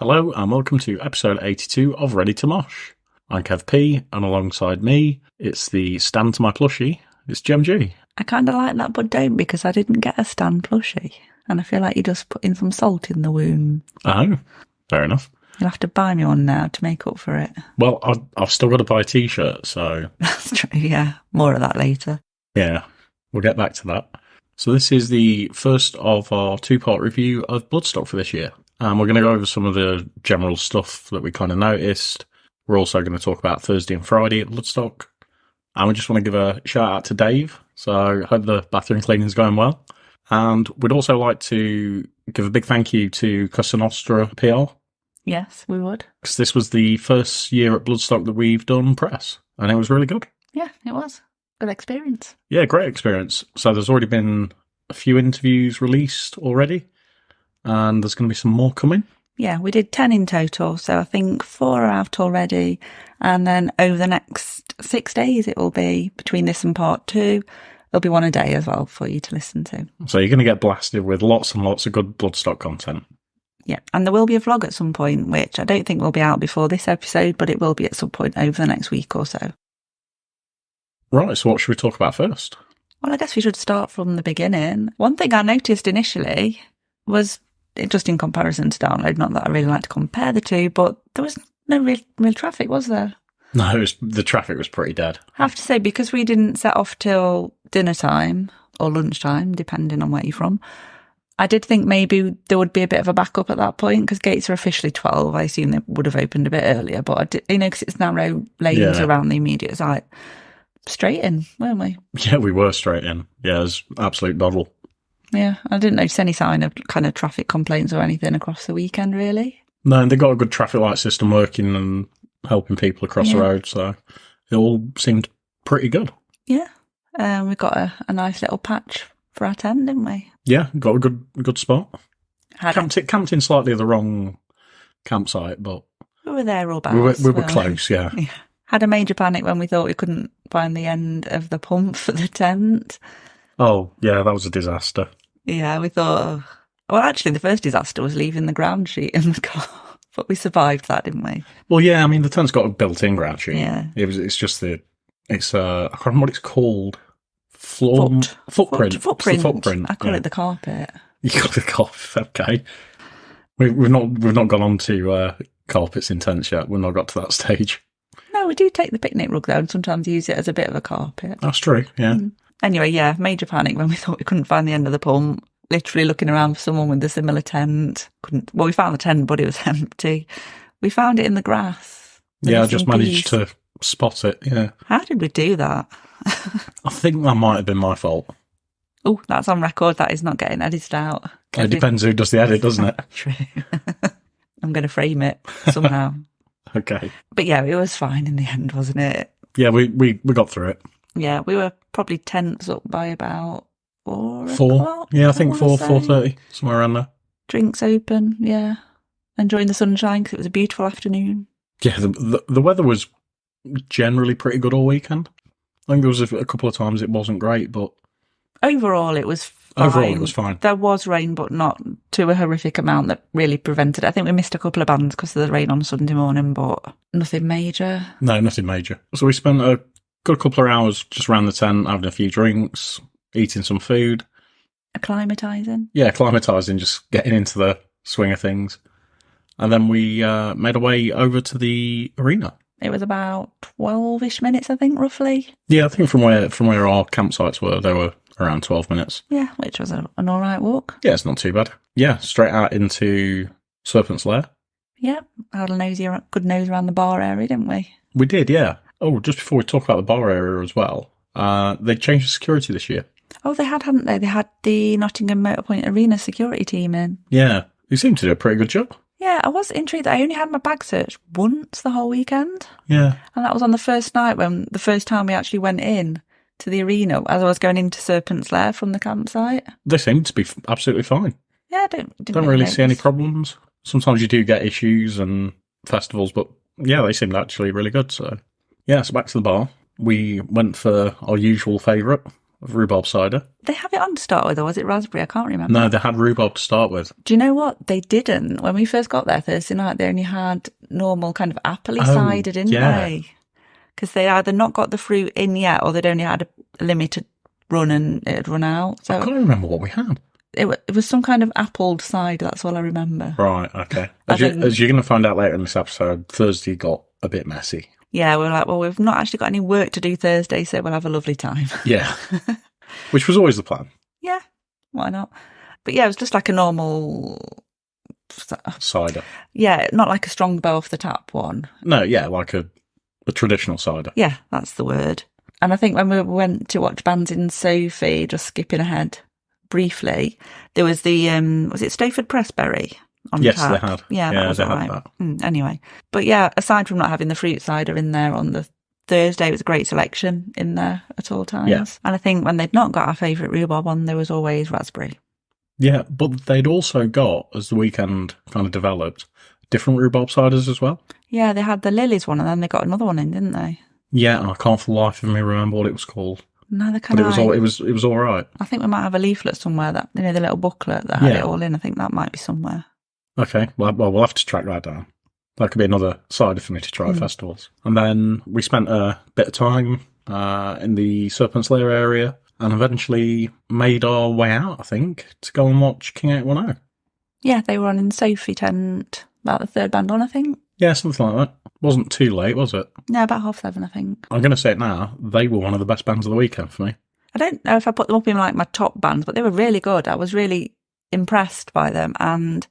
Hello and welcome to episode 82 of Ready to Mosh. I'm Kev P, and alongside me, it's the stand to my plushie, it's Gem G. I kind of like that, but don't, because I didn't get a stand plushie. And I feel like you're just putting some salt in the wound. Oh, fair enough. You'll have to buy me one now to make up for it. Well, I've still got to buy a t-shirt, so... That's true, yeah. More of that later. Yeah, we'll get back to that. So this is the first of our two-part review of Bloodstock for this year. And we're going to go over some of the general stuff that we kind of noticed. We're also going to talk about Thursday and Friday at Bloodstock. And we just want to give a shout out to Dave. So I hope the bathroom cleaning is going well. And we'd also like to give a big thank you to Cosa Nostra PR. Yes, we would. Because this was the first year at Bloodstock that we've done press. And it was really good. Yeah, it was. Good experience. Yeah, great experience. So there's already been a few interviews released already. And there's going to be some more coming. Yeah, we did 10 in total, so I think 4 are out already. And then over the next 6 days, it will be between this and part 2. There'll be one a day as well for you to listen to. So you're going to get blasted with lots and lots of good Bloodstock content. Yeah, and there will be a vlog at some point, which I don't think will be out before this episode, but it will be at some point over the next week or so. Right, so what should we talk about first? Well, I guess we should start from the beginning. One thing I noticed initially was... just in comparison to Download, not that I really like to compare the two, but there was no real traffic, was there? No, the traffic was pretty dead. I have to say, because we didn't set off till dinner time or lunchtime, depending on where you're from, I did think maybe there would be a bit of a backup at that point, because gates are officially 12. I assume they would have opened a bit earlier, but I did, because it's narrow lanes around the immediate site. Straight in, weren't we? Yeah, we were straight in. Yeah, it was absolute doddle. Yeah, I didn't notice any sign of kind of traffic complaints or anything across the weekend, really. No, and they got a good traffic light system working and helping people across the road, so it all seemed pretty good. Yeah, we got a nice little patch for our tent, didn't we? Yeah, got a good spot. Camped in slightly the wrong campsite, but... we were there all about. We were close, yeah. Had a major panic when we thought we couldn't find the end of the pump for the tent. Oh, yeah, that was a disaster. Yeah, we thought... well, actually, the first disaster was leaving the ground sheet in the car. But we survived that, didn't we? Well, yeah, I mean, the tent's got a built-in ground sheet. Yeah. It's just I can't remember what it's called. Footprint. Footprint. I call it the carpet. You call it the carpet, okay. We've not gone on to carpets in tents yet. We've not got to that stage. No, we do take the picnic rug, though, and sometimes use it as a bit of a carpet. That's true, yeah. Anyway, yeah, major panic when we thought we couldn't find the end of the pump. Literally looking around for someone with a similar tent. We found the tent, but it was empty. We found it in the grass. Yeah, I just managed to spot it, yeah. How did we do that? I think that might have been my fault. Oh, that's on record. That is not getting edited out. It depends who does the edit, doesn't it? True. I'm going to frame it somehow. Okay. But yeah, it was fine in the end, wasn't it? Yeah, we got through it. Yeah, we were probably tents up by about 4 o'clock. Yeah, I think 4:30, somewhere around there. Drinks open, yeah. Enjoying the sunshine because it was a beautiful afternoon. Yeah, the weather was generally pretty good all weekend. I think there was a couple of times it wasn't great, but... Overall, it was fine. Overall, it was fine. There was rain, but not to a horrific amount that really prevented it. I think we missed a couple of bands because of the rain on Sunday morning, but nothing major. No, nothing major. So we spent a good couple of hours just around the tent, having a few drinks, eating some food. Acclimatising? Yeah, acclimatising, just getting into the swing of things. And then we made our way over to the arena. It was about 12-ish minutes, I think, roughly. Yeah, I think from where our campsites were, they were around 12 minutes. Yeah, which was an all right walk. Yeah, it's not too bad. Yeah, straight out into Serpent's Lair. Yeah, had a good nose around the bar area, didn't we? We did, yeah. Oh, just before we talk about the bar area as well, they changed the security this year. Oh, they had, hadn't they? They had the Nottingham Motorpoint Arena security team in. Yeah, they seemed to do a pretty good job. Yeah, I was intrigued. I only had my bag searched once the whole weekend. Yeah. And that was on the first night, when the first time we actually went in to the arena, as I was going into Serpent's Lair from the campsite. They seemed to be absolutely fine. Yeah, I don't really see any problems. Sometimes you do get issues and festivals, but yeah, they seemed actually really good. So yeah, so back to the bar. We went for our usual favourite, of rhubarb cider. They have it on to start with, or was it raspberry? I can't remember. No, they had rhubarb to start with. Do you know what? They didn't. When we first got there Thursday night, they only had normal kind of appley cider, didn't they? Because they either not got the fruit in yet, or they'd only had a limited run and it had run out. So I can't remember what we had. It was some kind of appled cider, that's all I remember. Right, okay. As you're going to find out later in this episode, Thursday got a bit messy. Yeah, we're like, well, we've not actually got any work to do Thursday, so we'll have a lovely time. Yeah, which was always the plan. Yeah, why not? But yeah, it was just like a normal... cider. Yeah, not like a Strongbow off the tap one. No, yeah, like a traditional cider. Yeah, that's the word. And I think when we went to watch bands in Sophie, just skipping ahead briefly, there was the, was it Stayford Pressberry on yes, tap? They had. Yeah, that was they all had right. that. Anyway, but yeah, aside from not having the fruit cider in there on the Thursday, it was a great selection in there at all times. Yeah. And I think when they'd not got our favourite rhubarb on, there was always raspberry. Yeah, but they'd also got, as the weekend kind of developed, different rhubarb ciders as well. Yeah, they had the Lily's one and then they got another one in, didn't they? Yeah, and I can't for the life of me remember what it was called. Neither can But I. it was all right. I think we might have a leaflet somewhere that, the little booklet that had Yeah. it all in. I think that might be somewhere. Okay, well, we'll have to track that down. That could be another cider for me to try at festivals. And then we spent a bit of time in the Serpent's Lair area and eventually made our way out, I think, to go and watch King 810. Yeah, they were on in Sophie tent, about the third band on, I think. Yeah, something like that. Wasn't too late, was it? No, about 7:30, I think. I'm going to say it now. They were one of the best bands of the weekend for me. I don't know if I put them up in like my top bands, but they were really good. I was really impressed by them and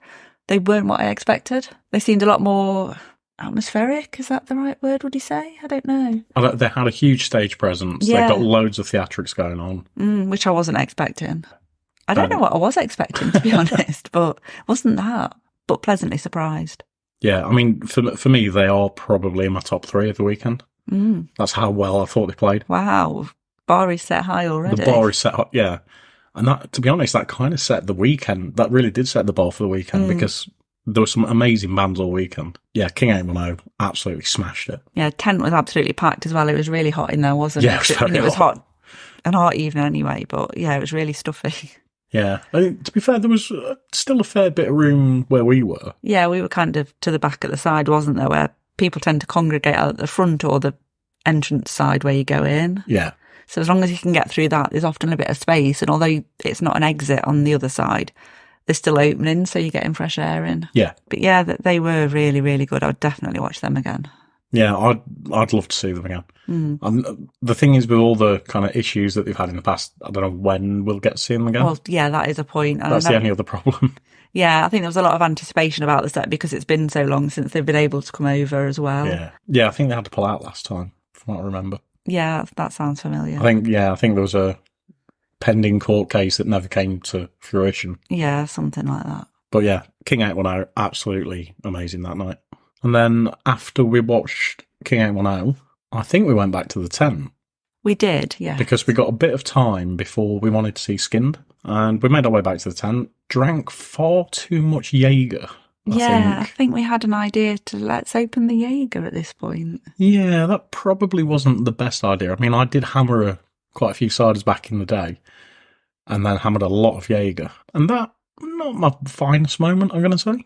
they weren't what I expected. They seemed a lot more atmospheric. Is that the right word, would you say? I don't know. They had a huge stage presence. Yeah. They've got loads of theatrics going on. Which I wasn't expecting. I don't know what I was expecting, to be honest, but wasn't that. But pleasantly surprised. Yeah, I mean, for me, they are probably in my top 3 of the weekend. That's how well I thought they played. Wow. Bar is set high already. The bar is set up, yeah. And that, to be honest, that kind of set the weekend. That really did set the bar for the weekend because there were some amazing bands all weekend. Yeah, King 810 absolutely smashed it. Yeah, tent was absolutely packed as well. It was really hot in there, wasn't Yeah, it? it was hot. An hot evening anyway, but yeah, it was really stuffy. Yeah, I think, to be fair, there was still a fair bit of room where we were. Yeah, we were kind of to the back at the side, wasn't there, where people tend to congregate out at the front or the entrance side where you go in. Yeah. So as long as you can get through that, there's often a bit of space. And although it's not an exit on the other side, they're still opening, so you're getting fresh air in. Yeah. But yeah, they were really, really good. I would definitely watch them again. Yeah, I'd love to see them again. The thing is, with all the kind of issues that they've had in the past, I don't know when we'll get to see them again. Well, yeah, that is a point. That's the only other problem. Yeah, I think there was a lot of anticipation about the set because it's been so long since they've been able to come over as well. Yeah, I think they had to pull out last time, from what I remember. Yeah, that sounds familiar. I think there was a pending court case that never came to fruition. Yeah, something like that. But yeah, King 810, absolutely amazing that night. And then after we watched King 810, I think we went back to the tent. We did, yeah. Because we got a bit of time before we wanted to see Skinned. And we made our way back to the tent, drank far too much Jaeger. I think we had an idea to let's open the Jaeger at this point. Yeah, that probably wasn't the best idea. I mean, I did hammer quite a few ciders back in the day and then hammered a lot of Jaeger. And that, not my finest moment, I'm going to say.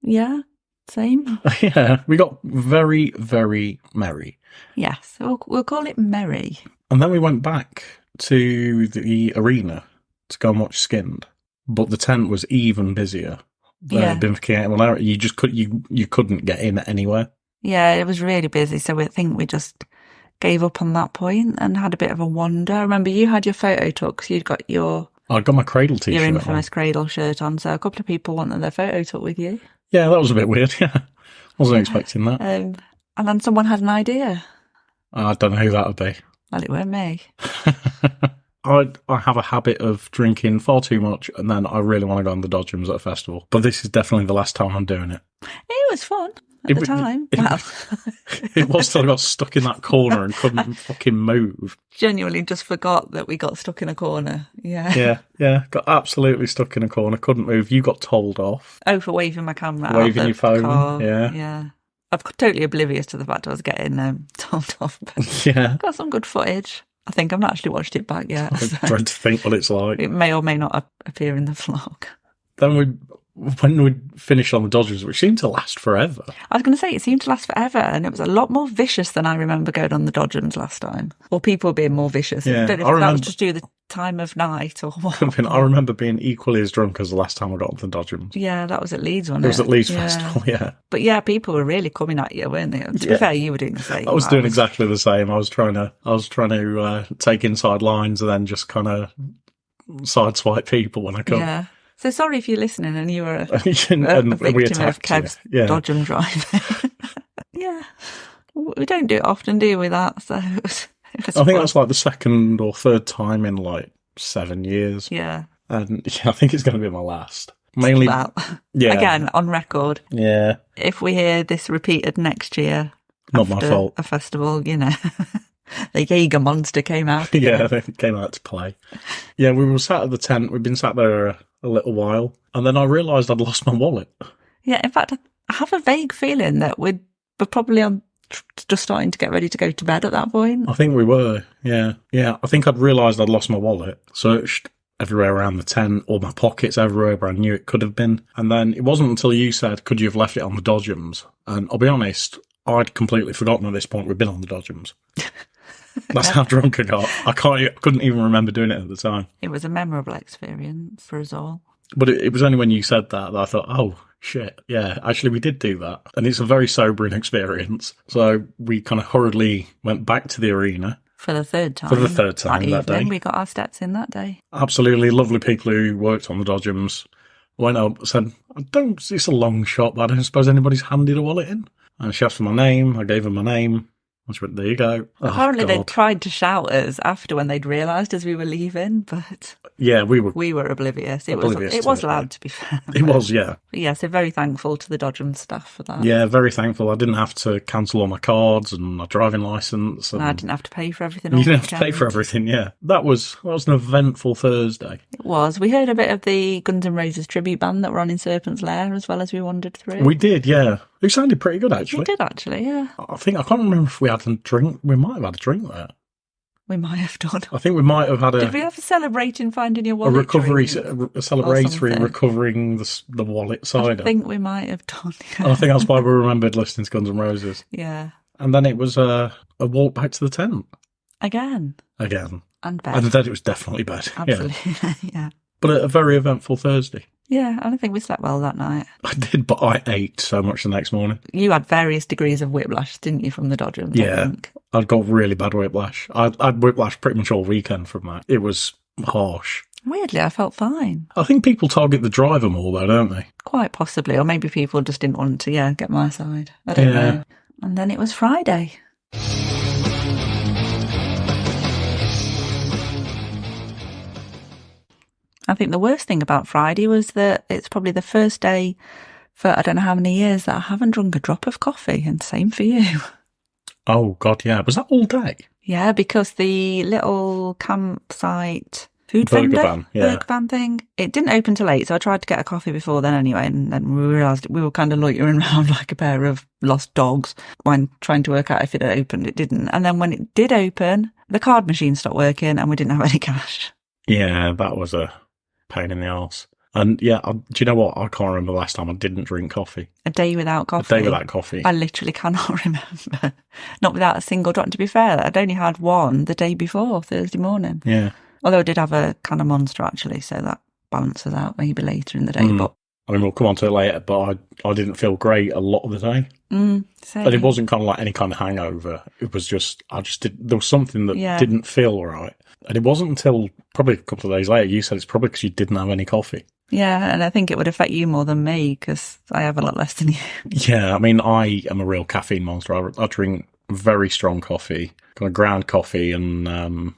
Yeah, same. Yeah, we got very, very merry. Yes, we'll call it merry. And then we went back to the arena to go and watch Skinned. But the tent was even busier. Yeah. Been for King 810. You just you couldn't get in anywhere. Yeah, it was really busy, so I think we just gave up on that point and had a bit of a wander. I remember you had your photo took, so you'd got I got my Cradle t-shirt your infamous on. Cradle shirt on, so a couple of people wanted their photo took with you. Yeah, that was a bit weird, yeah. Wasn't expecting that. And then someone had an idea. I don't know who that would be. Well, it weren't me. I have a habit of drinking far too much, and then I really want to go on the dodgems at a festival. But this is definitely the last time I'm doing it. It was fun at the time. It was till I got stuck in that corner and couldn't fucking move. Genuinely just forgot that we got stuck in a corner. Yeah. Yeah. Got absolutely stuck in a corner, couldn't move. You got told off. Oh, for waving my camera out Waving the your phone, car. yeah. Yeah. I'm totally oblivious to the fact I was getting told off. But Yeah. got some good footage. I think I've not actually watched it back yet. I'm trying to think what it's like. It may or may not appear in the vlog. Then when we finished on the Dodgers, which seemed to last forever. I was going to say, it seemed to last forever, and it was a lot more vicious than I remember going on the Dodgems last time. Or people being more vicious. Yeah, I don't know if that was just due to the time of night or what. I remember being equally as drunk as the last time I got on the Dodgems. Yeah, that was at Leeds, wasn't it? It was at Leeds Festival, yeah. But yeah, people were really coming at you, weren't they? To be fair, you were doing the same. I was doing exactly the same. I was trying to take inside lines and then just kind of sideswipe people when I could. Yeah. So sorry if you're listening and you were a victim of Kev's Dodgem driving. Yeah. We don't do it often, do we, that? So it was I think that's like the second or third time in like 7 years. Yeah. And yeah, I think it's going to be my last. Mainly, yeah. Again, on record. Yeah. If we hear this repeated next year, not my fault. A festival, you know, the Jaeger monster came out. Yeah, they came out to play. Yeah, we were sat at the tent. We'd been sat there a little while, and then I realised I'd lost my wallet. Yeah, in fact, I have a vague feeling that we're probably just starting to get ready to go to bed at that point. I think we were, yeah. Yeah, I think I'd realised I'd lost my wallet. Searched everywhere around the tent, all my pockets everywhere where I knew it could have been. And then it wasn't until you said, could you have left it on the Dodgems? And I'll be honest, I'd completely forgotten at this point we'd been on the Dodgems. That's how drunk I got. I couldn't even remember doing it at the time. It was a memorable experience for us all. But it was only when you said that I thought, oh, shit, yeah, actually we did do that. And it's a very sobering experience. So we kind of hurriedly went back to the arena. For the third time. For the third time that day. We got our steps in that day. Absolutely lovely people who worked on the Dodgems went up, said, it's a long shot, but I don't suppose anybody's handed a wallet in. And she asked for my name. I gave her my name. I just went, there you go. Apparently they tried to shout us after when they'd realised as we were leaving, but yeah, we were oblivious. It was loud, to be fair. It was, yeah. But yeah, so very thankful to the Dodgem staff for that. Yeah, very thankful. I didn't have to cancel all my cards and my driving licence. I didn't have to pay for everything. You didn't have to pay for everything, yeah. That was an eventful Thursday. It was. We heard a bit of the Guns N' Roses tribute band that were on in Serpent's Lair as well as we wandered through. We did, yeah. It sounded pretty good, actually. We did, actually, yeah. I can't remember if we had a drink. We might have had a drink there. We might have done. I think we might have had Did we have a celebrating finding your wallet? A celebratory recovering the wallet cider. I think we might have done. Yeah. I think that's why we remembered listening to Guns N' Roses. Yeah. And then it was a walk back to the tent. Again. And bed. And then it was definitely bed. Absolutely, yeah. But a very eventful Thursday. Yeah, I don't think we slept well that night. I did, but I ate so much the next morning. You had various degrees of whiplash, didn't you, from the Dodgems? Yeah, I'd got really bad whiplash. I'd whiplash pretty much all weekend from that. It was harsh. Weirdly, I felt fine. I think people target the driver more, though, don't they? Quite possibly, or maybe people just didn't want to, get my side. I don't know. And then it was Friday. I think the worst thing about Friday was that it's probably the first day for I don't know how many years that I haven't drunk a drop of coffee, and same for you. Oh, God, yeah. Was that all day? Yeah, because the little campsite food burger van thing, it didn't open till 8, so I tried to get a coffee before then anyway, and then we realised we were kind of loitering around like a pair of lost dogs when trying to work out if it had opened. It didn't. And then when it did open, the card machine stopped working and we didn't have any cash. Yeah, that was a pain in the arse. And yeah, do you know what? I can't remember the last time I didn't drink coffee. A day without coffee? A day without coffee. I literally cannot remember. Not without a single drop. To be fair, I'd only had one the day before, Thursday morning. Yeah. Although I did have a can of Monster, actually, so that balances out maybe later in the day. But I mean, we'll come on to it later, but I didn't feel great a lot of the day. Same. And it wasn't kind of like any kind of hangover. It was just, there was something that didn't feel right. And it wasn't until probably a couple of days later you said it's probably because you didn't have any coffee. Yeah, and I think it would affect you more than me because I have a lot less than you. Yeah, I mean, I am a real caffeine monster. I drink very strong coffee, kind of ground coffee and,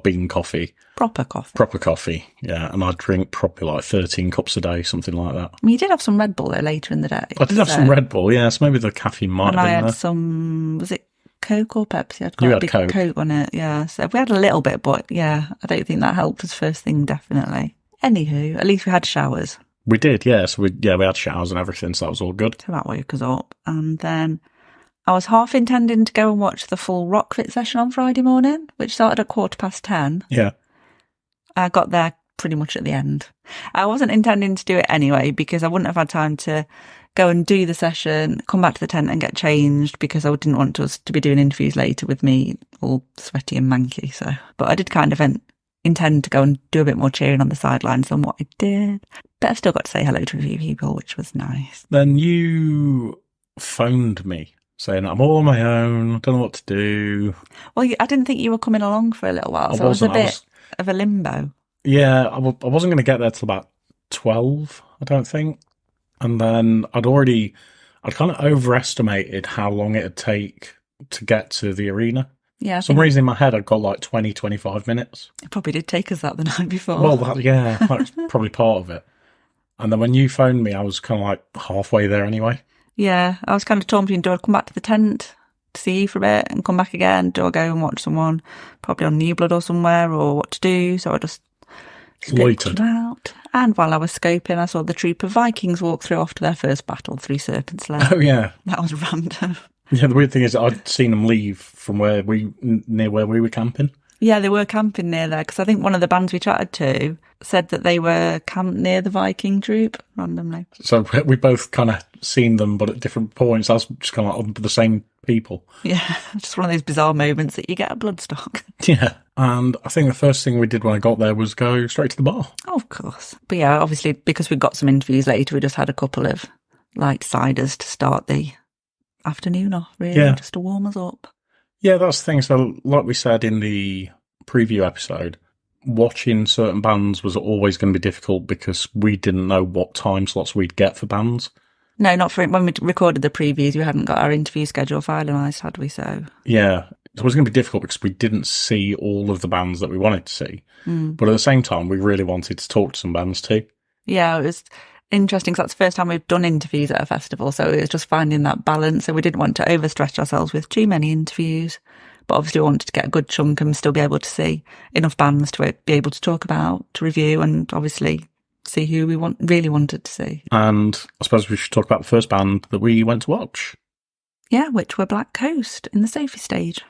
bean coffee. Proper coffee, yeah. And I drink probably like 13 cups a day, something like that. I mean, you did have some Red Bull, though, later in the day. I did have some Red Bull, yeah. So maybe the caffeine might have been there. And I had some, was it Coke or Pepsi? I had quite a big Coke on it, yeah. So we had a little bit, but yeah, I don't think that helped us first thing, definitely. Anywho, at least we had showers. We did, yeah. So we had showers and everything, so that was all good. So that woke us up. And then I was half intending to go and watch the full Rockfit session on Friday morning, which started at 10:15. Yeah. I got there pretty much at the end. I wasn't intending to do it anyway because I wouldn't have had time to go and do the session, come back to the tent and get changed because I didn't want us to be doing interviews later with me all sweaty and manky. So, but I did kind of intend to go and do a bit more cheering on the sidelines than what I did. But I still got to say hello to a few people, which was nice. Then you phoned me saying, I'm all on my own, don't know what to do. Well, I didn't think you were coming along for a little while, so I was a bit of a limbo. Yeah, I wasn't going to get there till about 12, I don't think. And then I'd kind of overestimated how long it'd take to get to the arena. Yeah. For some reason in my head, I'd got like 20, 25 minutes. It probably did take us that the night before. Well, that's probably part of it. And then when you phoned me, I was kind of like halfway there anyway. Yeah, I was kind of torn between, do I come back to the tent to see you for a bit and come back again? Do I go and watch someone probably on New Blood or somewhere, or what to do? So I just Loitered out. And while I was scoping, I saw the troop of Vikings walk through after their first battle through Serpent's Lair. Oh, yeah. That was random. Yeah, the weird thing is I'd seen them leave from near where we were camping. Yeah, they were camping near there because I think one of the bands we chatted to said that they were camped near the Viking troop randomly. So we both kind of seen them, but at different points. I was just kind of like the same people. Yeah, just one of those bizarre moments that you get at Bloodstock. Yeah, and I think the first thing we did when I got there was go straight to the bar. Oh, of course. But yeah, obviously, because we got some interviews later, we just had a couple of light ciders to start the afternoon off, really, just to warm us up. Yeah, that's the thing. So, like we said in the preview episode, watching certain bands was always going to be difficult because we didn't know what time slots we'd get for bands. No, not for when we recorded the previews. We hadn't got our interview schedule finalised, had we? So yeah, it was going to be difficult because we didn't see all of the bands that we wanted to see. But at the same time, we really wanted to talk to some bands too. Yeah, it was interesting because that's the first time we've done interviews at a festival, so it was just finding that balance. So we didn't want to overstretch ourselves with too many interviews, but obviously we wanted to get a good chunk and still be able to see enough bands to be able to talk about, to review, and obviously see who we really wanted to see. And I suppose we should talk about the first band that we went to watch. Yeah, which were Black Coast in the Sophie stage.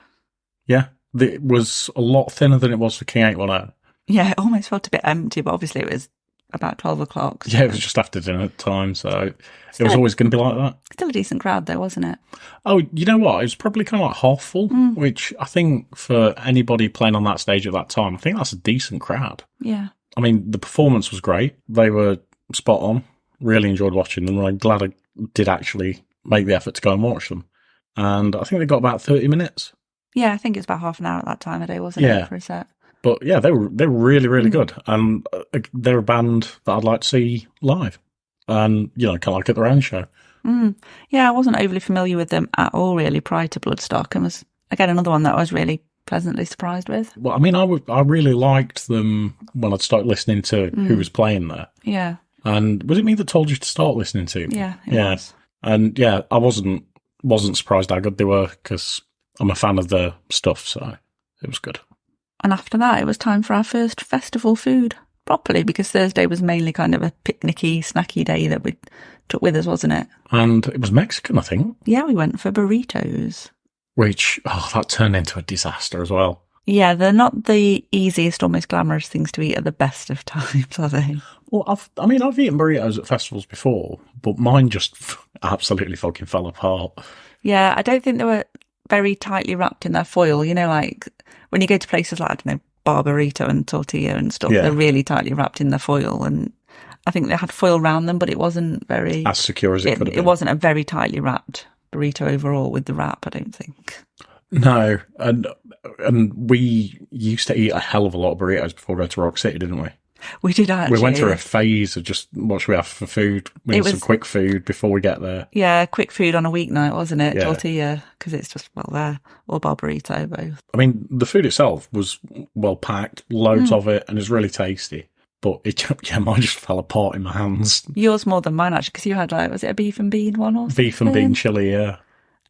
Yeah, it was a lot thinner than it was for King 810. Yeah, it almost felt a bit empty, but obviously it was about 12 o'clock. So. Yeah, it was just after dinner time, so it was always going to be like that. Still a decent crowd though, wasn't it? Oh, you know what? It was probably kind of like half full, which I think for anybody playing on that stage at that time, I think that's a decent crowd. Yeah. I mean, the performance was great. They were spot on. Really enjoyed watching them. I'm glad I did actually make the effort to go and watch them. And I think they got about 30 minutes. Yeah, I think it's about half an hour at that time of day, wasn't it, for a set? But yeah, they were really, really good. And they're a band that I'd like to see live. And, you know, kind of like at their own show. Yeah, I wasn't overly familiar with them at all, really, prior to Bloodstock. And was, again, another one that I was really pleasantly surprised with. Well, I mean, I really liked them when I'd started listening to who was playing there. Yeah. And was it me that told you to start listening to them? Yeah, it was. And yeah, I wasn't surprised how good they were because I'm a fan of their stuff, so it was good. And after that, it was time for our first festival food, properly, because Thursday was mainly kind of a picnicky, snacky day that we took with us, wasn't it? And it was Mexican, I think. Yeah, we went for burritos. Which, that turned into a disaster as well. Yeah, they're not the easiest or most glamorous things to eat at the best of times, are they? Well, I've eaten burritos at festivals before, but mine just absolutely fucking fell apart. Yeah, I don't think they were very tightly wrapped in their foil. You know, like when you go to places like, I don't know, bar burrito and tortilla and stuff, they're really tightly wrapped in their foil. And I think they had foil around them, but it wasn't very... as secure as it could have been. It wasn't a very tightly wrapped burrito overall with the wrap, I don't think. No, and we used to eat a hell of a lot of burritos before we went to Rock City, didn't we? We did actually. We went through a phase of just what should we have for food? We need some quick food before we get there. Yeah, quick food on a weeknight, wasn't it? Yeah. Tortilla, because it's just, there. Or bar burrito, both. I mean, the food itself was well packed, loads of it, and it's really tasty. But mine just fell apart in my hands. Yours more than mine, actually, because you had, was it a beef and bean one or something? Beef and bean chili, yeah.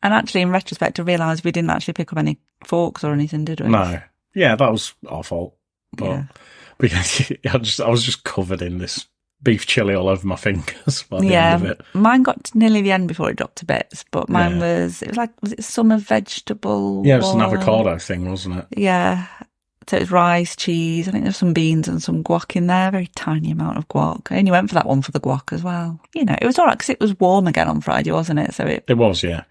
And actually, in retrospect, I realised we didn't actually pick up any forks or anything, did we? No. Yeah, that was our fault. But yeah, I was just covered in this beef chili all over my fingers by the end of it. Mine got to nearly the end before it dropped to bits, but mine was it summer vegetable? Yeah, it was an avocado thing, wasn't it? Yeah. So it was rice, cheese, I think there's some beans and some guac in there, very tiny amount of guac. I only went for that one for the guac as well. You know, it was all right because it was warm again on Friday, wasn't it? So it was, yeah.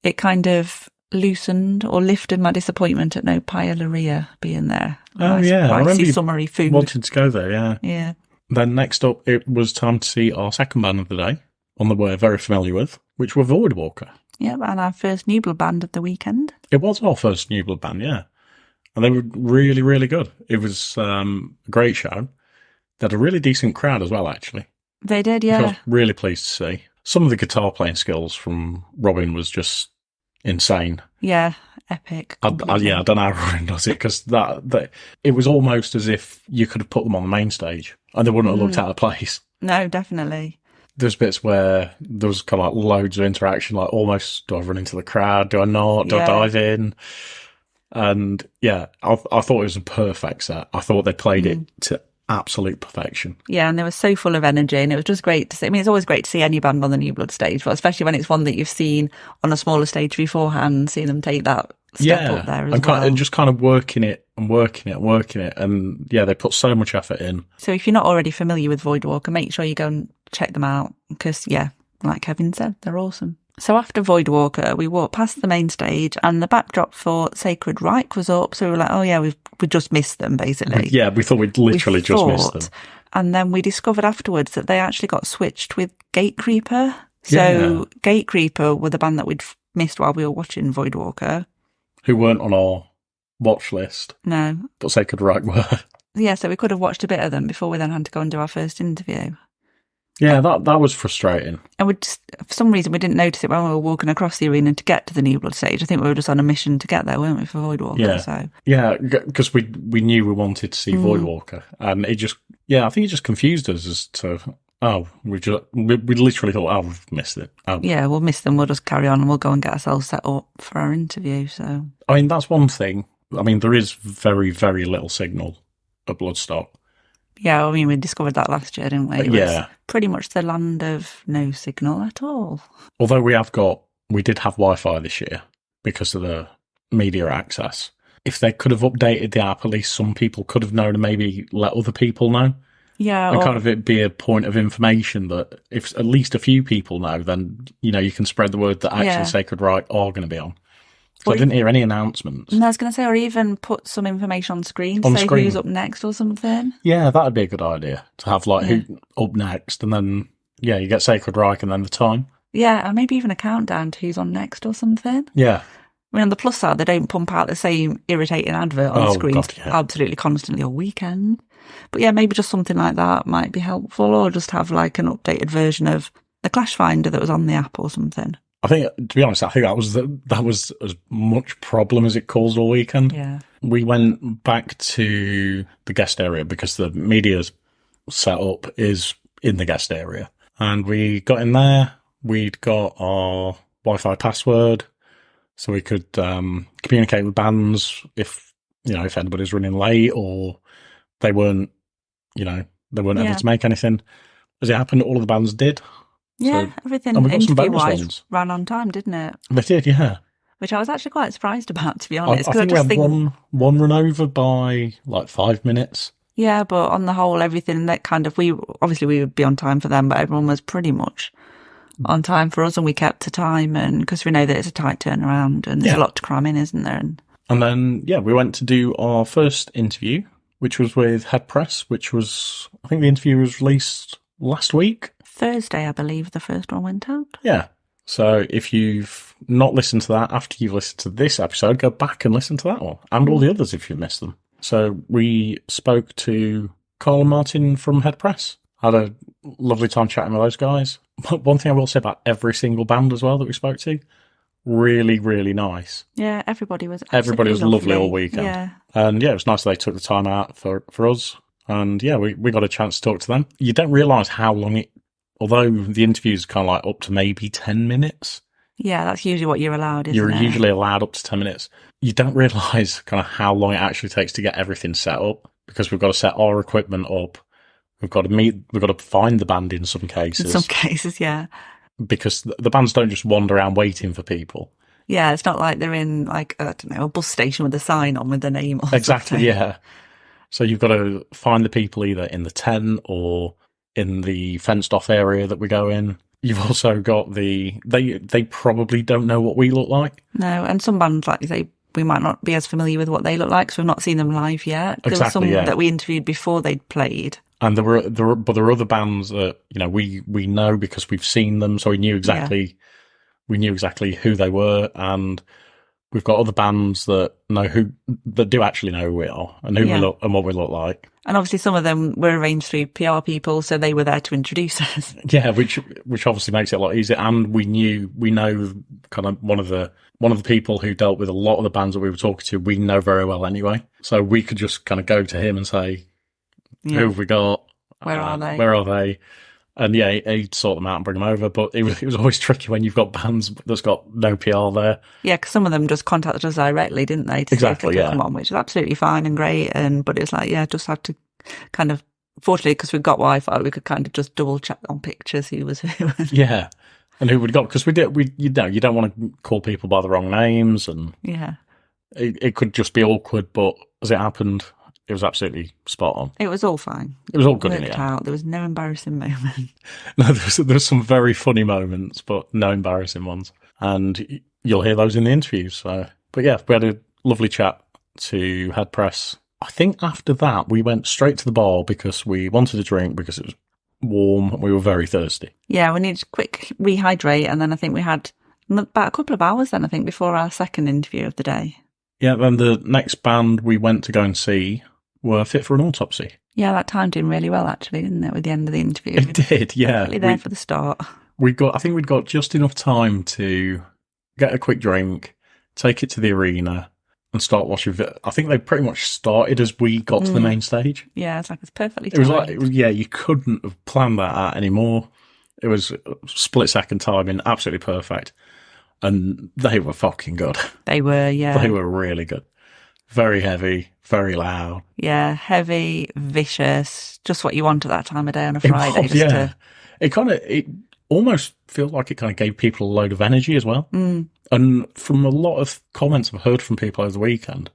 It kind of loosened or lifted my disappointment at no paella being there. Oh, yeah. I remember summery food. Wanted to go there, yeah. Yeah. Then next up, it was time to see our second band of the day, one that we're very familiar with, which were Voidwalker. Yeah, and our first New Blood band of the weekend. It was our first New Blood band, yeah. And they were really, really good. It was a great show. They had a really decent crowd as well, actually. They did, yeah. Which I was really pleased to see. Some of the guitar playing skills from Robin was just insane. Yeah, epic. I don't know how Robin does it, because that it was almost as if you could have put them on the main stage and they wouldn't have looked out of place. No, definitely. There's bits where there was kind of like loads of interaction, like almost, do I run into the crowd? Do I not? Do I dive in? And yeah, I thought it was a perfect set. I thought they played it to absolute perfection. Yeah, and they were so full of energy, and it was just great to see. I mean, it's always great to see any band on the New Blood stage, but especially when it's one that you've seen on a smaller stage beforehand, seeing them take that step up there as well. And just kind of working it. And yeah, they put so much effort in. So if you're not already familiar with Voidwalker, make sure you go and check them out because, yeah, like Kevin said, they're awesome. So after Voidwalker, we walked past the main stage and the backdrop for Sacred Reich was up. So we were like, oh yeah, we just missed them, basically. Yeah, we thought we'd literally just missed them. And then we discovered afterwards that they actually got switched with Gatecreeper. So Gatecreeper were the band that we'd missed while we were watching Voidwalker. Who weren't on our watch list. No. But Sacred Reich were. Yeah, so we could have watched a bit of them before we then had to go and do our first interview. Yeah, that was frustrating. And we just, for some reason, we didn't notice it when we were walking across the arena to get to the New Blood stage. I think we were just on a mission to get there, weren't we, for Voidwalker? Yeah, so. Yeah, because we knew we wanted to see Voidwalker, and it just, I think it just confused us as to, we literally thought, we've missed it. Oh. Yeah, we'll miss them. We'll just carry on and we'll go and get ourselves set up for our interview. So, I mean, that's one thing. I mean, there is very, very little signal at Bloodstock. Yeah, I mean, we discovered that last year, didn't we? It was pretty much the land of no signal at all. Although we did have Wi-Fi this year because of the media access. If they could have updated the app, at least some people could have known and maybe let other people know. Yeah. And kind of it be a point of information that if at least a few people know, then, you can spread the word that actually Sacred Reich are going to be on. So I didn't hear any announcements. And I was going to say, or even put some information on screen to say who's up next or something. Yeah, that would be a good idea to have who up next, and then you get Sacred Reich and then the time. Yeah, and maybe even a countdown to who's on next or something. Yeah. I mean, on the plus side, they don't pump out the same irritating advert on screen absolutely constantly all weekend. But yeah, maybe just something like that might be helpful, or just have like an updated version of the Clash Finder that was on the app or something. I think, to be honest, that was as much problem as it caused all weekend. Yeah. We went back to the guest area because the media's setup is in the guest area. And we got in there, we'd got our Wi-Fi password, so we could communicate with bands if anybody's running late or they weren't able to make anything. As it happened, all of the bands did. Yeah, so, everything interview-wise ran on time, didn't it? They did, yeah. Which I was actually quite surprised about, to be honest. I think we had one run over by like 5 minutes. Yeah, but on the whole, everything that we would be on time for them, but everyone was pretty much on time for us, and we kept to time, and because we know that it's a tight turnaround and there's a lot to cram in, isn't there? And then, we went to do our first interview, which was with Head Press, which was, I think the interview was released last week. Thursday, I believe the first one went out. Yeah. So if you've not listened to that after you've listened to this episode, go back and listen to that one and all the others if you've missed them. So we spoke to Carl and Martin from Head Press. Had a lovely time chatting with those guys. One thing I will say about every single band as well that we spoke to, really, really nice. Yeah, everybody was lovely all weekend. Yeah. And it was nice that they took the time out for us. And we got a chance to talk to them. You don't realise how long although the interview's kind of like up to maybe 10 minutes. Yeah, that's usually what you're allowed, isn't it? You're usually allowed up to 10 minutes. You don't realise kind of how long it actually takes to get everything set up, because we've got to set our equipment up. We've got to find the band in some In cases. some cases, yeah. Because the bands don't just wander around waiting for people. Yeah, it's not like they're in, like, I don't know, a bus station with a sign on with their name or Exactly, something. yeah. So you've got to find the people either in the tent or in the fenced off area that we go in. You've also got they probably don't know what we look like. No, and some bands, like you say, we might not be as familiar with what they look like, so we've not seen them live yet. There were some that we interviewed before they'd played. And there were other bands that, you know, we know because we've seen them, so we knew exactly who they were, and we've got other bands that do actually know who we are and who we look and what we look like. And obviously some of them were arranged through PR people, so they were there to introduce us. Yeah, which obviously makes it a lot easier. And we know kind of one of the people who dealt with a lot of the bands that we were talking to, we know very well anyway. So we could just kind of go to him and say, who have we got? Where are they? Where are they? And yeah, he'd sort them out and bring them over. But it was always tricky when you've got bands that's got no PR there. Yeah, because some of them just contacted us directly, didn't they? To exactly, yeah. Come on, which is absolutely fine and great. But it's like, yeah, just had to kind of, fortunately, because we've got Wi-Fi, we could kind of just double check on pictures who was who. Yeah, and who we'd got, because you don't want to call people by the wrong names, and yeah, it could just be awkward. But as it happened, it was absolutely spot on. It was all fine. It was all good in the end. out. There was no embarrassing moment. No, there's some very funny moments, but no embarrassing ones. And you'll hear those in the interviews. So, but yeah, we had a lovely chat to head press. I think after that, we went straight to the bar because we wanted a drink because it was warm and we were very thirsty. Yeah, we needed to quick rehydrate. And then I think we had about a couple of hours then, I think, before our second interview of the day. Yeah, then the next band we went to go and see were Fit for an Autopsy. Yeah, that timed in really well, actually, didn't it, with the end of the interview? It did, yeah. Definitely there for the start. I think we'd got just enough time to get a quick drink, take it to the arena, and start watching. I think they pretty much started as we got to the main stage. Yeah, it's perfectly timed. It was like, you couldn't have planned that out anymore. It was split second timing, absolutely perfect. And they were fucking good. They were, yeah. They were really good. Very heavy, very loud. Yeah, heavy, vicious, just what you want at that time of day on a Friday. It almost feels like it kind of gave people a load of energy as well. Mm. And from a lot of comments I've heard from people over the weekend,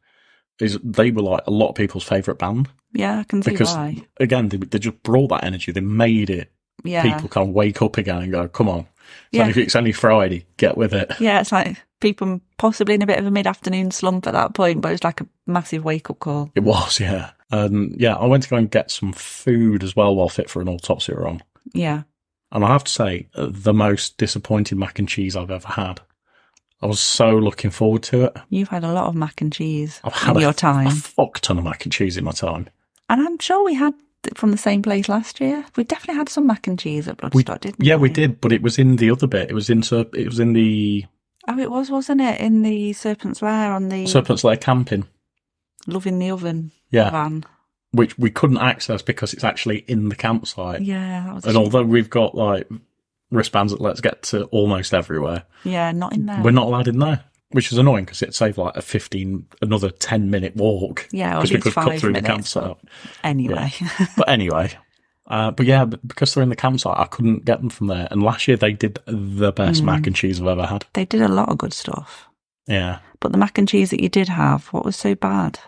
is they were like a lot of people's favourite band. Yeah, I can see why. Because, again, they just brought that energy. They made it. Yeah. People kind of wake up again and go, come on. It's only Friday. Get with it. Yeah, it's like people possibly in a bit of a mid-afternoon slump at that point, but it was like a massive wake-up call. It was, yeah. I went to go and get some food as well while Fit for an Autopsy were on. Yeah. And I have to say, the most disappointing mac and cheese I've ever had. I was so looking forward to it. You've had a lot of mac and cheese in your time. A fuck ton of mac and cheese in my time. And I'm sure we had from the same place last year. We definitely had some mac and cheese at Bloodstock, didn't we? Yeah, we did, but it was in the other bit. It was in the... Oh, it was, wasn't it? In the Serpent's Lair on the... Serpent's Lair camping. Love in the Oven van. Which we couldn't access because it's actually in the campsite. Yeah, that was... And although we've got, like, wristbands that let's get to almost everywhere... Yeah, not in there. We're not allowed in there. Which is annoying because it'd save, like, another 10-minute walk. Yeah, or because we could cut through minutes, the campsite. Anyway. Yeah. But anyway... because they're in the campsite, I couldn't get them from there. And last year they did the best mac and cheese I've ever had. They did a lot of good stuff. Yeah. But the mac and cheese that you did have, what was so bad?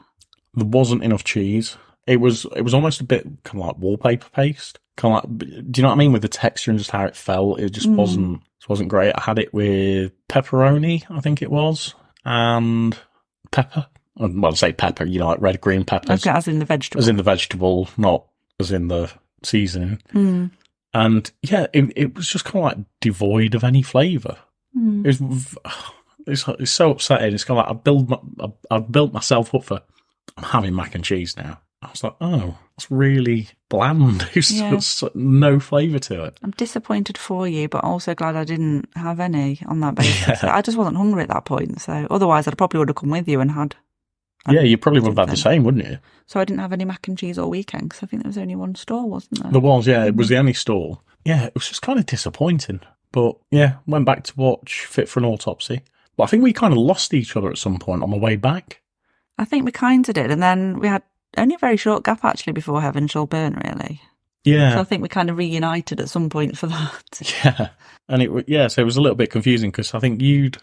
There wasn't enough cheese. It was almost a bit kind of like wallpaper paste. Kind of like, do you know what I mean? With the texture and just how it felt, it just wasn't great. I had it with pepperoni, I think it was, and pepper. Well, I say pepper, like red, green peppers. Okay, as in the vegetable. As in the vegetable, not as in the seasoning. And yeah, it was just kind of like devoid of any flavour. It's so upsetting. It's kind of like I've built myself up for I'm having mac and cheese now. I was like, oh, it's really bland. There's no flavour to it. I'm disappointed for you, but also glad I didn't have any on that basis. I just wasn't hungry at that point, so otherwise I probably would have come with you and had. Yeah, you probably would have had the same, wouldn't you? So I didn't have any mac and cheese all weekend because I think there was only one store, wasn't there? There was, yeah. It was the only store. Yeah, it was just kind of disappointing. But yeah, went back to watch Fit for an Autopsy. But I think we kind of lost each other at some point on the way back. I think we kind of did. And then we had only a very short gap actually before Heaven Shall Burn, really. Yeah. So I think we kind of reunited at some point for that. Yeah. And so it was a little bit confusing because I think you'd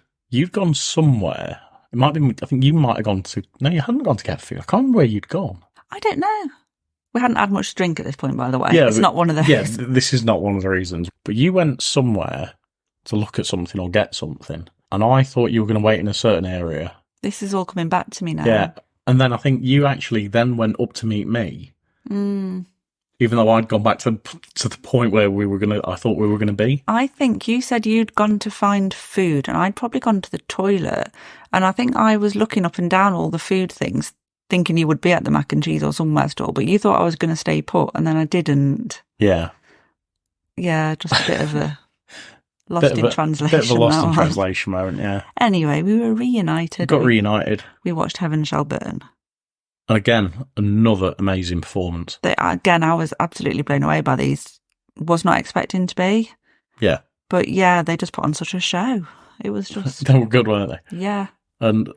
gone somewhere. It might be, I think you might have gone to, no, you hadn't gone to get food. I can't remember where you'd gone. I don't know. We hadn't had much to drink at this point, by the way. Yeah, it's not one of those. Yeah, this is not one of the reasons. But you went somewhere to look at something or get something. And I thought you were going to wait in a certain area. This is all coming back to me now. Yeah. And then I think you actually then went up to meet me. Mm. Even though I'd gone back to the point where I thought we were going to be. I think you said you'd gone to find food and I'd probably gone to the toilet. And I think I was looking up and down all the food things, thinking you would be at the mac and cheese or somewhere store, but you thought I was going to stay put and then I didn't. Yeah. Yeah, just a bit of a lost in translation. Bit of a lost in translation moment, yeah. Anyway, we were reunited. Got reunited. We watched Heaven Shall Burn. And again, another amazing performance. Again, I was absolutely blown away by these. Was not expecting to be. Yeah. But yeah, they just put on such a show. It was just... They were good, weren't they? Yeah. And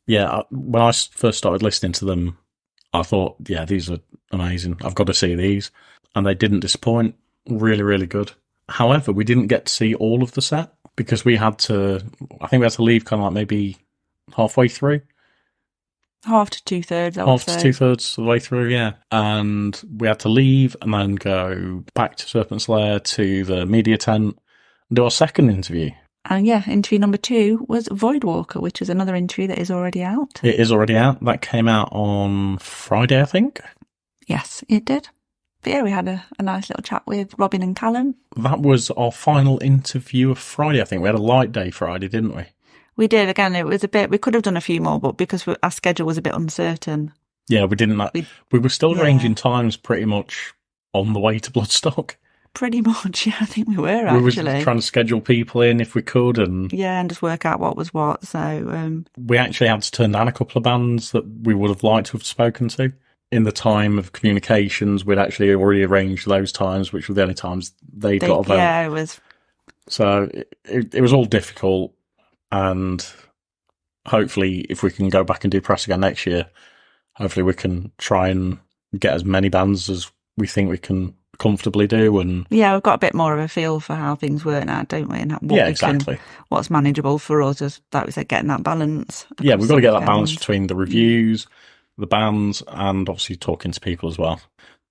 yeah, when I first started listening to them, I thought, yeah, these are amazing. I've got to see these. And they didn't disappoint. Really, really good. However, we didn't get to see all of the set because I think we had to leave kind of like maybe halfway through. Half to two-thirds, Half to two-thirds of the way through, yeah. And we had to leave and then go back to Serpent's Lair to the media tent and do our second interview. And yeah, interview number 2 was Voidwalker, which is another interview that is already out. It is already out. That came out on Friday, I think. Yes, it did. But yeah, we had a nice little chat with Robin and Callum. That was our final interview of Friday, I think. We had a light day Friday, didn't we? We did. Again, it was we could have done a few more, but because our schedule was a bit uncertain. Yeah, we didn't. We were still arranging times pretty much on the way to Bloodstock. Pretty much, yeah, I think we were actually. We were trying to schedule people in if we could. And just work out what was what. So we actually had to turn down a couple of bands that we would have liked to have spoken to. In the time of communications, we'd actually already arranged those times, which were the only times they got a vote. Yeah, it was. So it was all difficult. And hopefully, if we can go back and do press again next year, hopefully we can try and get as many bands as we think we can comfortably do. And yeah, we've got a bit more of a feel for how things work now, don't we? And exactly. What's manageable for us is, like we said, getting that balance. Yeah, we've got to get that balance between the reviews, the bands, and obviously talking to people as well.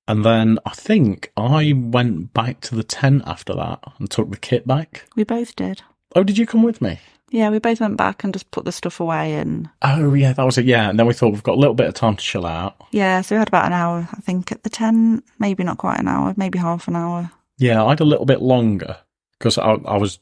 And then I think I went back to the tent after that and took the kit back. We both did. Oh, did you come with me? Yeah, we both went back and just put the stuff away. And oh, yeah, that was it. Yeah, and then we thought we've got a little bit of time to chill out. Yeah, so we had about an hour, I think, at the tent. Maybe not quite an hour, maybe half an hour. Yeah, I had a little bit longer because I was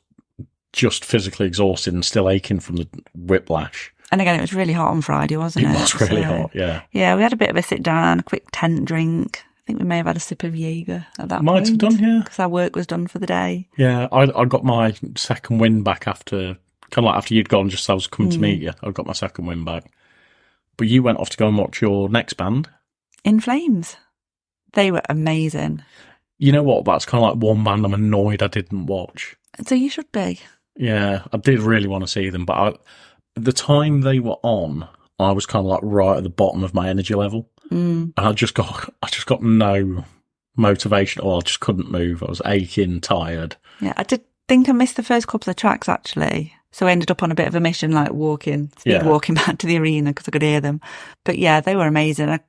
just physically exhausted and still aching from the whiplash. And again, it was really hot on Friday, wasn't it? It was really hot, yeah. Yeah, we had a bit of a sit down, a quick tent drink. I think we may have had a sip of Jaeger at that point. Might have done, yeah. Because our work was done for the day. Yeah, I got my second wind back after, kind of like after you'd gone, just as I was coming to meet you. I got my second wind back. But you went off to go and watch your next band. In Flames. They were amazing. You know what? That's kind of like one band I'm annoyed I didn't watch. So you should be. Yeah, I did really want to see them, but at the time they were on, I was kind of like right at the bottom of my energy level. And I just got no motivation, or I just couldn't move. I was aching, tired. Yeah, I did think I missed the first couple of tracks, actually. So I ended up on a bit of a mission, like walking back to the arena because I could hear them. But yeah, they were amazing. I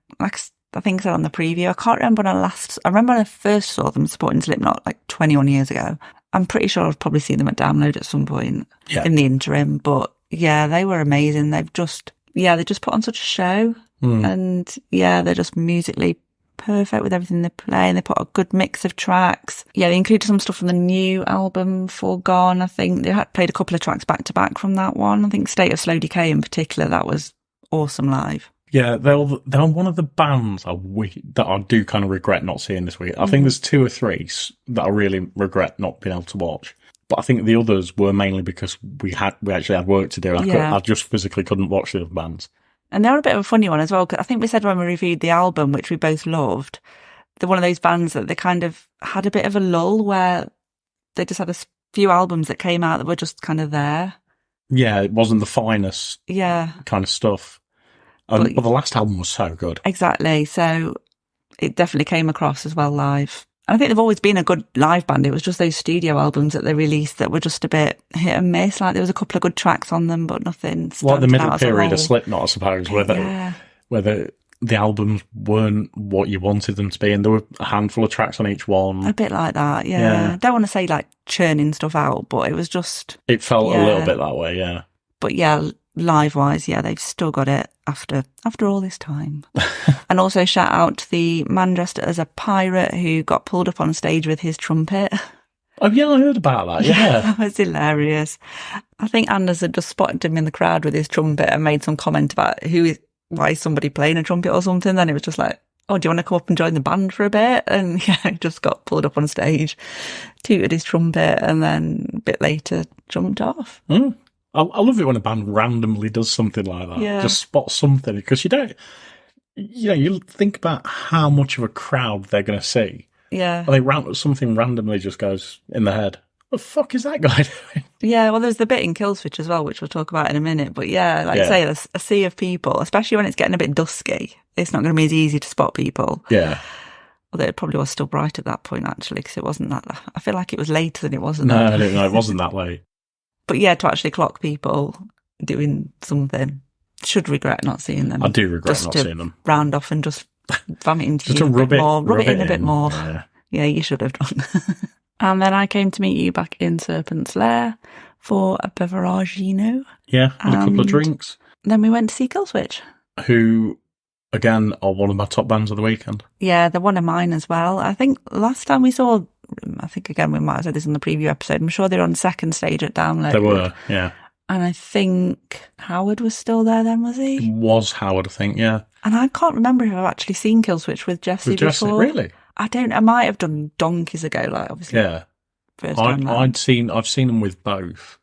think I said on the preview, I can't remember I remember when I first saw them supporting Slipknot like 21 years ago. I'm pretty sure I've probably seen them at Download at some point in the interim. But yeah, they were amazing. They just put on such a show. And yeah, they're just musically perfect with everything they play, and they put a good mix of tracks. Yeah, they included some stuff from the new album, Foregone. I think they had played a couple of tracks back to back from that one. I think State of Slow Decay in particular, that was awesome live. Yeah, they're one of the bands that I do kind of regret not seeing this week. I think there's 2 or 3 that I really regret not being able to watch. But I think the others were mainly because we actually had work to do. I just physically couldn't watch the other bands. And they were a bit of a funny one as well, because I think we said when we reviewed the album, which we both loved, they're one of those bands that they kind of had a bit of a lull where they just had a few albums that came out that were just kind of there. Yeah, it wasn't the finest kind of stuff. But the last album was so good. Exactly. So it definitely came across as well live. And I think they've always been a good live band. It was just those studio albums that they released that were just a bit hit and miss. Like there was a couple of good tracks on them, but nothing. Like the middle out period of Slipknot, I suppose, where the albums weren't what you wanted them to be, and there were a handful of tracks on each one. A bit like that, yeah. I don't want to say like churning stuff out, but it was just... It felt a little bit that way, yeah. But yeah, live-wise, yeah, they've still got it after all this time. And also shout out to the man dressed as a pirate who got pulled up on stage with his trumpet. Oh, yeah, I heard about that, yeah. That was hilarious. I think Anders had just spotted him in the crowd with his trumpet and made some comment about why is somebody playing a trumpet or something. Then it was just like, oh, do you want to come up and join the band for a bit? And yeah, he just got pulled up on stage, tooted his trumpet, and then a bit later jumped off. Mm. I love it when a band randomly does something like that. Yeah. Just spot something, because you think about how much of a crowd they're going to see. Yeah. And something randomly just goes in their head. What the fuck is that guy doing? Yeah, well, there's the bit in Killswitch as well, which we'll talk about in a minute. But yeah, like I say, there's a sea of people, especially when it's getting a bit dusky. It's not going to be as easy to spot people. Yeah. Although it probably was still bright at that point, actually, because it wasn't that... I feel like it was later than it wasn't. No, it wasn't that late. But yeah, to actually clock people doing something, should regret not seeing them. I do regret not seeing them. Round off and just vomit into just you rub it in a bit more. Yeah, you should have done. And then I came to meet you back in Serpent's Lair for a beveragino. Yeah, and a couple of drinks. Then we went to see Killswitch. Who, again, are one of my top bands of the weekend. Yeah, they're one of mine as well. I think last time we saw... I think, again, we might have said this in the preview episode. I'm sure they were on second stage at Download. They were, yeah. And I think Howard was still there then, was he? It was Howard, I think, yeah. And I can't remember if I've actually seen Killswitch with Jesse before. Really? I might have done donkeys ago, like, obviously. Yeah. First time I've seen them with both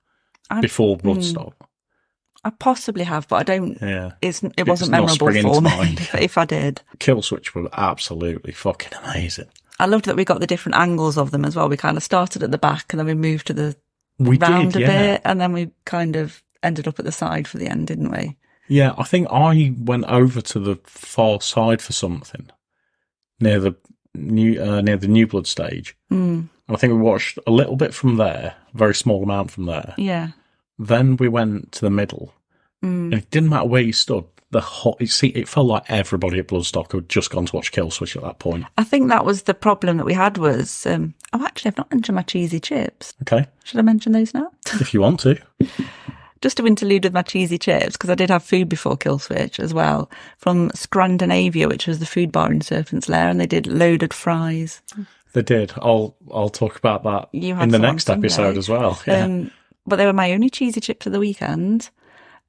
before Bloodstock. I possibly have, but I don't... Yeah. It wasn't memorable for me, if I did. Killswitch were absolutely fucking amazing. I loved that we got the different angles of them as well. We kind of started at the back and then we moved to the round a bit, and then we kind of ended up at the side for the end, didn't we? Yeah, I think I went over to the far side for something near the New Blood stage. Mm. I think we watched a little bit from there, a very small amount from there. Yeah. Then we went to the middle, and it didn't matter where you stood. It felt like everybody at Bloodstock had just gone to watch Killswitch at that point. I think that was the problem that we had was... actually, I've not mentioned my cheesy chips. Okay. Should I mention those now? If you want to. Just to interlude with my cheesy chips, because I did have food before Killswitch as well, from Scandinavia, which was the food bar in Serpent's Lair, and they did loaded fries. They did. I'll talk about that in the next episode as well. Yeah. But they were my only cheesy chips of the weekend.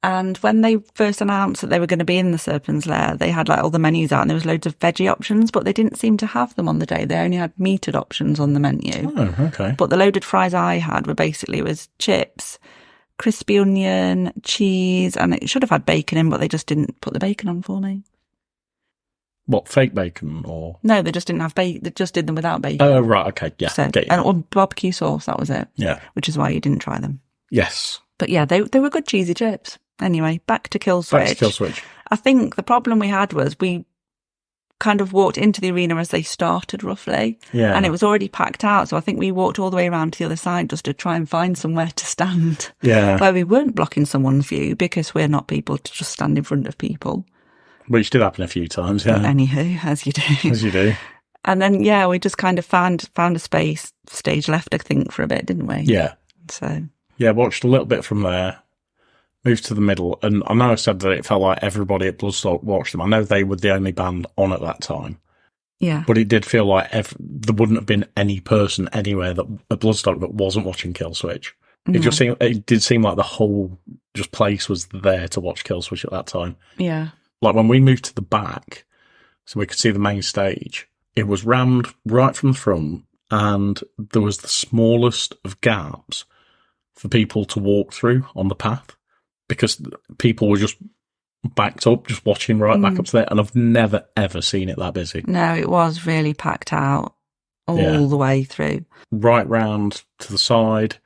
And when they first announced that they were going to be in the Serpent's Lair, they had like all the menus out and there was loads of veggie options, but they didn't seem to have them on the day. They only had meated options on the menu. Oh, okay. But the loaded fries I had was chips, crispy onion, cheese, and it should have had bacon in, but they just didn't put the bacon on for me. What, fake bacon or? No, they just didn't have bacon. They just did them without bacon. Oh, right, okay, yeah. So, and barbecue sauce, that was it. Yeah. Which is why you didn't try them. Yes. But yeah, they were good cheesy chips. Anyway, back to Killswitch. I think the problem we had was we kind of walked into the arena as they started, roughly. Yeah. And it was already packed out. So I think we walked all the way around to the other side just to try and find somewhere to stand. Yeah. Where we weren't blocking someone's view, because we're not people to just stand in front of people. Which did happen a few times, yeah. But anywho, as you do. As you do. And then, yeah, we just kind of found a space, stage left, I think, for a bit, didn't we? Yeah. So. Yeah, watched a little bit from there. Moved to the middle, and I know I said that it felt like everybody at Bloodstock watched them. I know they were the only band on at that time. Yeah. But it did feel like there wouldn't have been any person anywhere at Bloodstock that wasn't watching Killswitch. No. It did seem like the whole place was there to watch Killswitch at that time. Yeah. Like when we moved to the back, so we could see the main stage, it was rammed right from the front, and there was the smallest of gaps for people to walk through on the path, because people were just backed up, just watching right back up to there, and I've never, ever seen it that busy. No, it was really packed out all the way through. Right round to the side,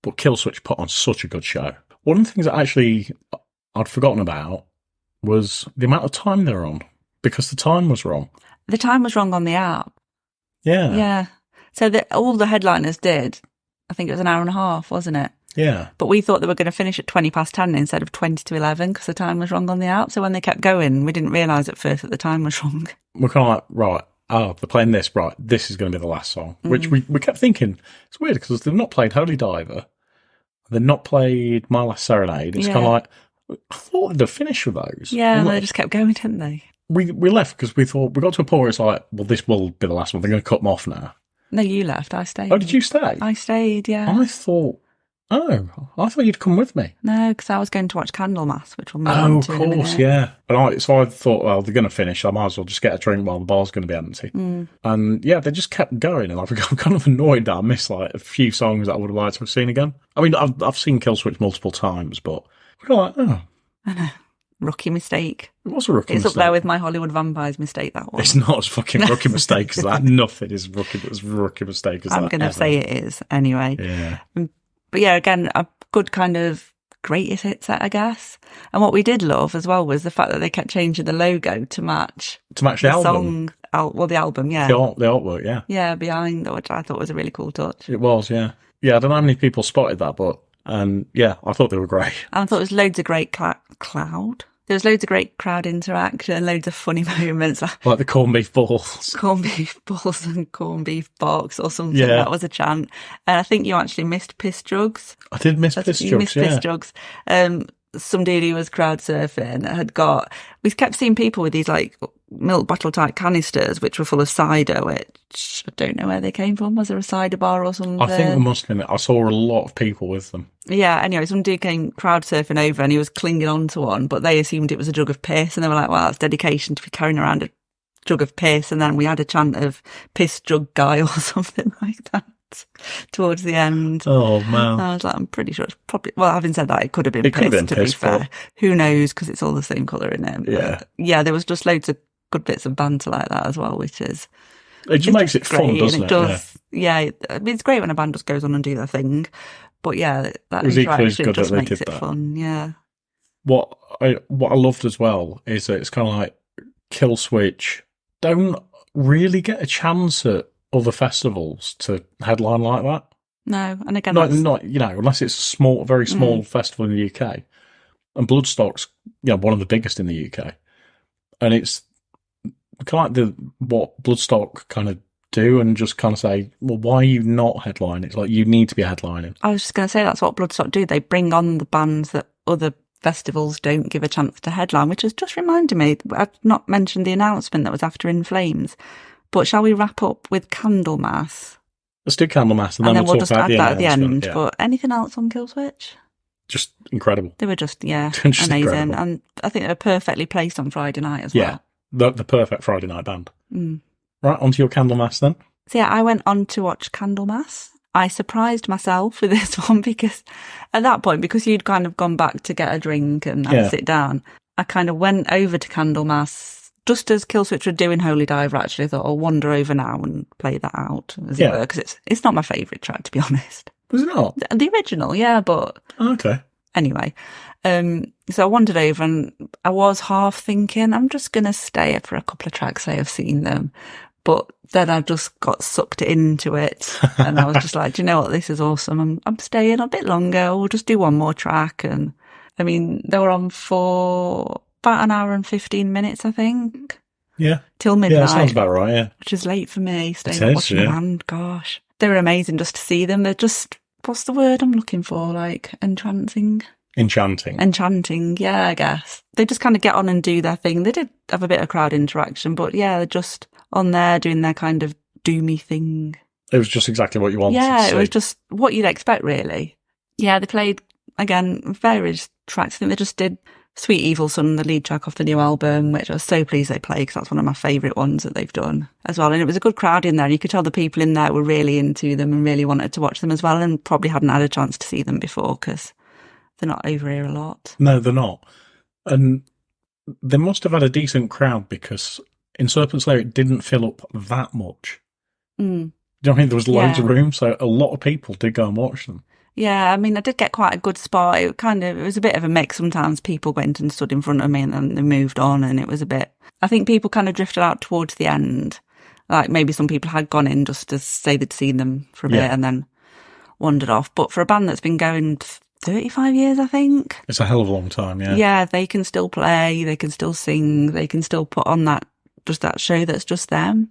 but Killswitch put on such a good show. One of the things that actually I'd forgotten about was the amount of time they were on, because the time was wrong. The time was wrong on the app. Yeah. Yeah. So all the headliners did, I think it was an hour and a half, wasn't it? Yeah. But we thought they were going to finish at 10:20 instead of 10:50 because the time was wrong on the app. So when they kept going, we didn't realise at first that the time was wrong. We're kind of like, right, oh, they're playing this, right, this is going to be the last song. Which we kept thinking, it's weird because they've not played Holy Diver. They've not played My Last Serenade. It's kind of like, I thought they'd finish with those. Yeah, and they just kept going, didn't they? We left because we thought, we got to a point where it's like, well, this will be the last one. They're going to cut them off now. No, you left. I stayed. Oh, did you stay? I stayed, yeah. I thought you'd come with me. No, because I was going to watch Candlemas, which we'll move on to in a minute. Of course, yeah. So I thought, well, they're going to finish. I might as well just get a drink while the bar's going to be empty. And yeah, they just kept going, and I'm kind of annoyed that I missed like a few songs that I would have liked to have seen again. I mean, I've seen Killswitch multiple times, but we're like, oh. I know. Rookie mistake. It was a rookie mistake. It's up there with my Hollywood Vampires mistake, that one. It's not as fucking rookie mistake as that. Nothing is as rookie mistake as that. I'm going to say it is, anyway. Yeah. But yeah, again, a good kind of greatest hit set, I guess. And what we did love as well was the fact that they kept changing the logo to match the album. The album, yeah. The artwork, yeah. Yeah, behind that, which I thought was a really cool touch. It was, yeah. Yeah, I don't know how many people spotted that, but yeah, I thought they were great. And I thought there was loads of great cloud. There was loads of great crowd interaction, loads of funny moments. Like the corned beef balls. Corned beef balls and corned beef box or something. Yeah. That was a chant. And I think you actually missed piss drugs. I did miss piss You drugs, missed piss drugs. Some dude who was crowd surfing we kept seeing people with these like milk bottle type canisters which were full of cider, which I don't know where they came from. Was there a cider bar or something? I think there must have been. I saw a lot of people with them. Yeah, anyway, some dude came crowd surfing over and he was clinging on to one, but they assumed it was a jug of piss and they were like, well, that's dedication to be carrying around a jug of piss. And then we had a chant of piss jug guy or something like that towards the end. Oh, man. And I was like, I'm pretty sure it's probably, well, having said that, it could have been piss, to be fair. Who knows, because it's all the same colour in it. Yeah. Yeah, there was just loads of good bits of banter like that as well, which is... It just makes it fun, doesn't it? It does. Yeah, I mean, it's great when a band just goes on and do their thing. But yeah, that interaction just makes it fun, yeah. What I loved as well is that it's kind of like Killswitch don't really get a chance at other festivals to headline like that. No, and again, not unless it's a very small festival in the UK. And Bloodstock's one of the biggest in the UK, and it's kind of like what Bloodstock kind of do and just kind of say, well, why are you not headlining? It's like, you need to be headlining. I was just going to say that's what Bloodstock do. They bring on the bands that other festivals don't give a chance to headline, which has just reminded me, I've not mentioned the announcement that was after In Flames, but shall we wrap up with Candlemas? Let's do Candlemas and then we'll just talk add about that at the end. Yeah. But anything else on Killswitch? Just incredible. They were just, Just amazing. incredible. And I think they were perfectly placed on Friday night as well. Yeah, the perfect Friday night band. Right, onto your Candlemas then. So yeah, I went on to watch Candlemas. I surprised myself with this one because at that point, because you'd kind of gone back to get a drink and sit down, I kind of went over to Candlemas just as Killswitch were doing Holy Diver. Actually, I thought I'll wander over now and play that out, as it were, because it's not my favourite track, to be honest. Was it not? The original, yeah, but... Okay. Anyway, so I wandered over and I was half thinking, I'm just going to stay here for a couple of tracks, say I've seen them. But then I just got sucked into it and I was just like, do you know what, this is awesome. I'm staying a bit longer. We'll just do one more track. And I mean, they were on for about an hour and 15 minutes, I think. Yeah. Till midnight. Yeah, that sounds about right, yeah. Which is late for me, staying up watching a band, gosh. They were amazing just to see them. They're just, what's the word I'm looking for? Like, entrancing? Enchanting, yeah, I guess. They just kind of get on and do their thing. They did have a bit of crowd interaction, but yeah, they're just on there doing their kind of doomy thing. It was just exactly what you wanted Yeah, to see. It was just what you'd expect, really. Yeah, they played, again, various tracks. I think they just did Sweet Evil Son, the lead track off the new album, which I was so pleased they played because that's one of my favourite ones that they've done as well. And it was a good crowd in there. And you could tell the people in there were really into them and really wanted to watch them as well and probably hadn't had a chance to see them before because they're not over here a lot. No, they're not. And they must have had a decent crowd because in Serpent's Lair it didn't fill up that much. Do you know what I mean? There was loads of room, so a lot of people did go and watch them. Yeah, I mean, I did get quite a good spot. It was a bit of a mix. Sometimes people went and stood in front of me and then they moved on, and it was a bit, I think people kind of drifted out towards the end. Like maybe some people had gone in just to say they'd seen them for a bit and then wandered off. But for a band that's been going 35 years, I think. It's a hell of a long time, yeah. Yeah, they can still play, they can still sing, they can still put on that show that's just them.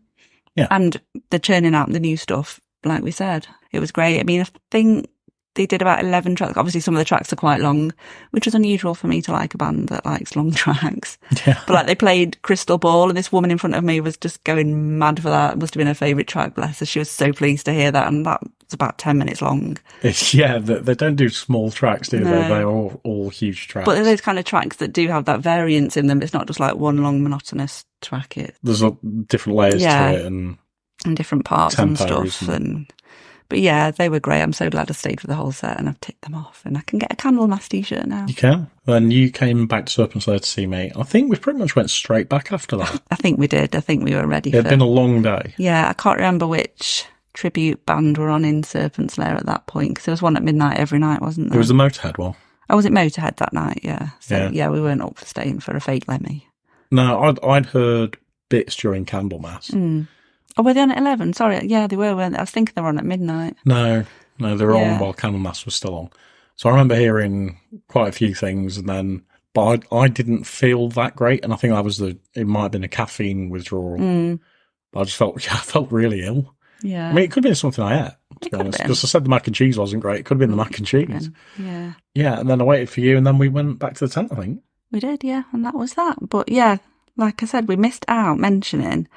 Yeah. And they're churning out the new stuff, like we said. It was great. I mean, I think they did about 11 tracks. Obviously, some of the tracks are quite long, which is unusual for me to like a band that likes long tracks. Yeah. But like they played Crystal Ball, and this woman in front of me was just going mad for that. It must have been her favourite track, bless her. She was so pleased to hear that, and that was about 10 minutes long. They don't do small tracks, do they? They're all huge tracks. But they're those kind of tracks that do have that variance in them. It's not just like one long monotonous track. There's different layers to it and different parts and stuff. But yeah, they were great. I'm so glad I stayed for the whole set and I've ticked them off. And I can get a Candlemass t-shirt now. You can. Then you came back to Serpent's Lair to see me. I think we pretty much went straight back after that. I think we did. I think we were ready It had been a long day. Yeah, I can't remember which tribute band were on in Serpent's Lair at that point, because there was one at midnight every night, wasn't there? It was the Motorhead one. Oh, was it Motorhead that night? Yeah. So yeah, we weren't up for staying for a fake Lemmy. No, I'd heard bits during Candlemass. Oh, were they on at 11? Sorry. Yeah, they were, weren't they? I was thinking they were on at midnight. No, they were on while Candlemass was still on. So I remember hearing quite a few things, but I didn't feel that great, and I think it might have been a caffeine withdrawal. But I just I felt really ill. Yeah. I mean, it could have been something I ate, to be honest, because I said the mac and cheese wasn't great. It could have been the mac and cheese. Yeah. Yeah, and then I waited for you, and then we went back to the tent, I think. We did, yeah, and that was that. But yeah, like I said, we missed out mentioning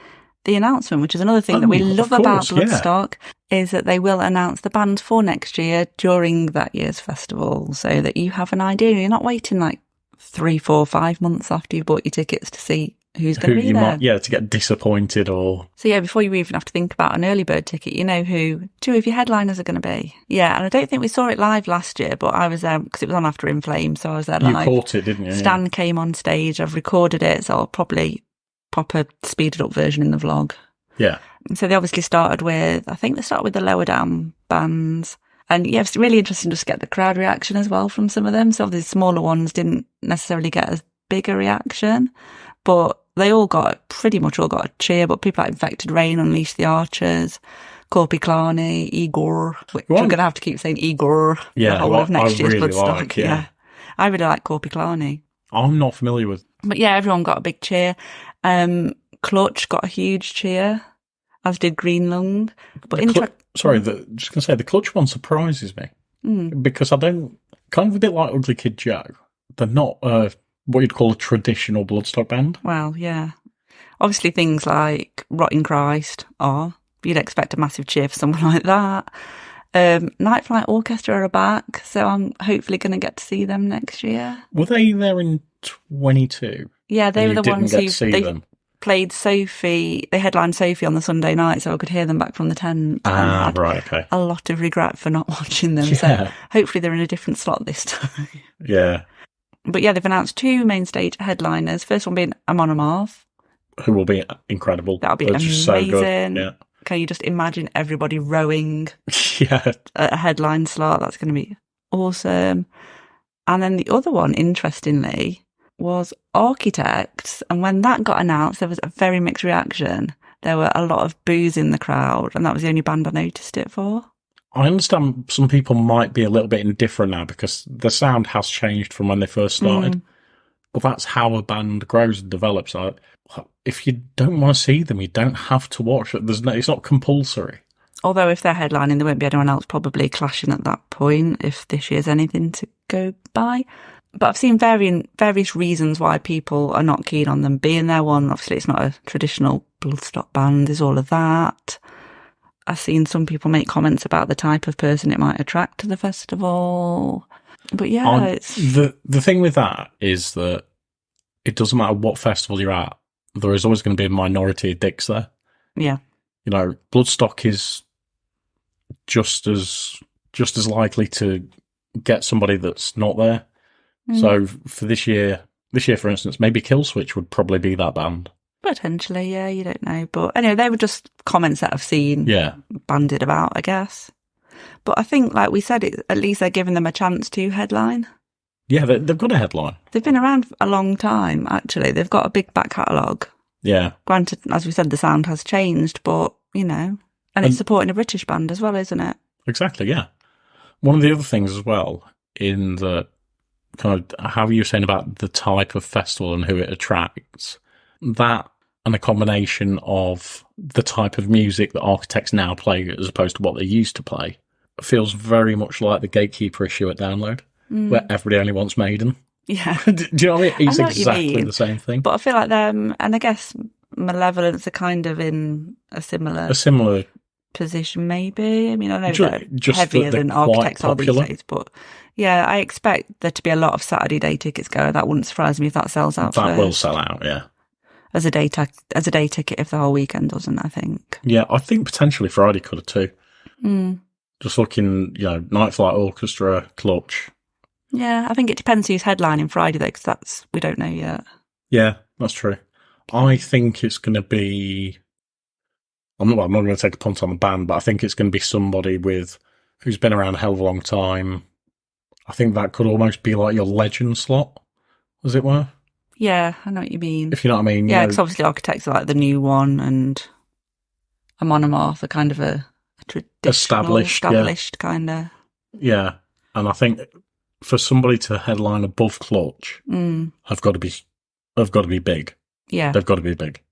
the announcement, which is another thing that we love about Bloodstock, is that they will announce the bands for next year during that year's festival, so that you have an idea. You're not waiting like 3, 4, 5 months after you've bought your tickets to see who's going to be there. To get disappointed or... So yeah, before you even have to think about an early bird ticket, you know who 2 of your headliners are going to be. Yeah, and I don't think we saw it live last year, but I was there because it was on after In Flames, so I was there live. You caught it, didn't you? Stan came on stage, I've recorded it, so I'll probably pop a speeded up version in the vlog. Yeah. So they obviously started with the lower down bands. And yeah, it's really interesting just to get the crowd reaction as well from some of them. Some of the smaller ones didn't necessarily get as big a reaction, but they pretty much all got a cheer. But people like Infected Rain, Unleash the Archers, Corpy Clarny, Igor, which I'm going to have to keep saying Igor the whole of next year's Bloodstock. Yeah. I really like Corpy Clarny. I'm not familiar with... But yeah, everyone got a big cheer. Clutch got a huge cheer, as did Green Lung. But just going to say, the Clutch one surprises me. Because I don't... Kind of a bit like Ugly Kid Joe. They're not what you'd call a traditional Bloodstock band. Well, yeah. Obviously things like Rotting Christ are. You'd expect a massive cheer for someone like that. Night Flight Orchestra are back, so I'm hopefully going to get to see them next year. Were they there in 22? Yeah, they were the ones who played Sophie. They headlined Sophie on the Sunday night, so I could hear them back from the tent. Right, okay. A lot of regret for not watching them, so hopefully they're in a different slot this time. Yeah. But yeah, they've announced 2 main stage headliners. First one being Amon Amarth, who will be incredible. That'll be amazing. So good. Yeah. Can you just imagine everybody rowing at a headline slot? That's going to be awesome. And then the other one, interestingly, was Architects. And when that got announced, there was a very mixed reaction. There were a lot of boos in the crowd, and that was the only band I noticed it for. I understand some people might be a little bit indifferent now because the sound has changed from when they first started. But that's how a band grows and develops. If you don't want to see them, you don't have to watch it. It's not compulsory. Although if they're headlining, there won't be anyone else probably clashing at that point, if this year's anything to go by. But I've seen various reasons why people are not keen on them being there. One, obviously it's not a traditional Bloodstock band, there's all of that. I've seen some people make comments about the type of person it might attract to the festival. But yeah, it's... The thing with that is that it doesn't matter what festival you're at, there is always going to be a minority of dicks there. Yeah. You know, Bloodstock is just as likely to get somebody that's not there. So for this year, for instance, maybe Killswitch would probably be that band. Potentially, yeah, you don't know. But anyway, they were just comments that I've seen bandied about, I guess. But I think, like we said, at least they're giving them a chance to headline. Yeah, they've got a headline. They've been around a long time, actually. They've got a big back catalogue. Yeah. Granted, as we said, the sound has changed, but, and it's supporting a British band as well, isn't it? Exactly, yeah. One of the other things as well, in the kind of how you were saying about the type of festival and who it attracts, that and a combination of the type of music that architects now play as opposed to what they used to play, feels very much like the Gatekeeper issue at Download, where everybody only wants Maiden. Yeah. Do you know what I mean? It's exactly the same thing. But I feel like them, and I guess Malevolence are kind of in a similar position, maybe. I mean, I know they're heavier than architects are these days, but yeah, I expect there to be a lot of Saturday day tickets going. That wouldn't surprise me if that sells out. That will sell out, yeah. As a day ticket, if the whole weekend doesn't, I think. Yeah, I think potentially Friday could have too. Just looking, Night Flight Orchestra, Clutch. Yeah, I think it depends who's headlining Friday though, because we don't know yet. Yeah, that's true. I think it's going to be. I'm not going to take a punt on the band, but I think it's going to be somebody who's been around a hell of a long time. I think that could almost be like your legend slot, as it were. Yeah, I know what you mean. If you know what I mean. Yeah, because obviously Architects are like the new one, and a Monomarth are kind of a traditional, established kind of. Yeah, and I think for somebody to headline above Clutch, have got to be big. Yeah, they've got to be big.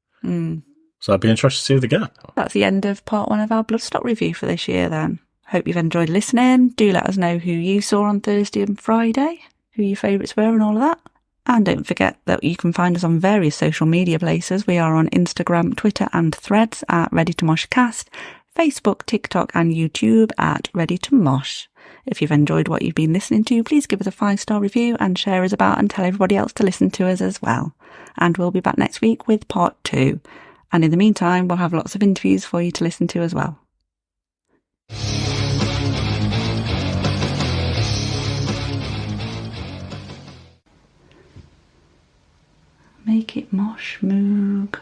So I'd be interested to see who they get. That's the end of part 1 of our Bloodstock review for this year. Then hope you've enjoyed listening. Do let us know who you saw on Thursday and Friday, who your favourites were, and all of that. And don't forget that you can find us on various social media places. We are on Instagram, Twitter and Threads at Ready to Mosh Cast, Facebook, TikTok and YouTube at Ready to Mosh. If you've enjoyed what you've been listening to, please give us a 5-star review and share us about and tell everybody else to listen to us as well. And we'll be back next week with part 2. And in the meantime, we'll have lots of interviews for you to listen to as well. Make it mosh moog.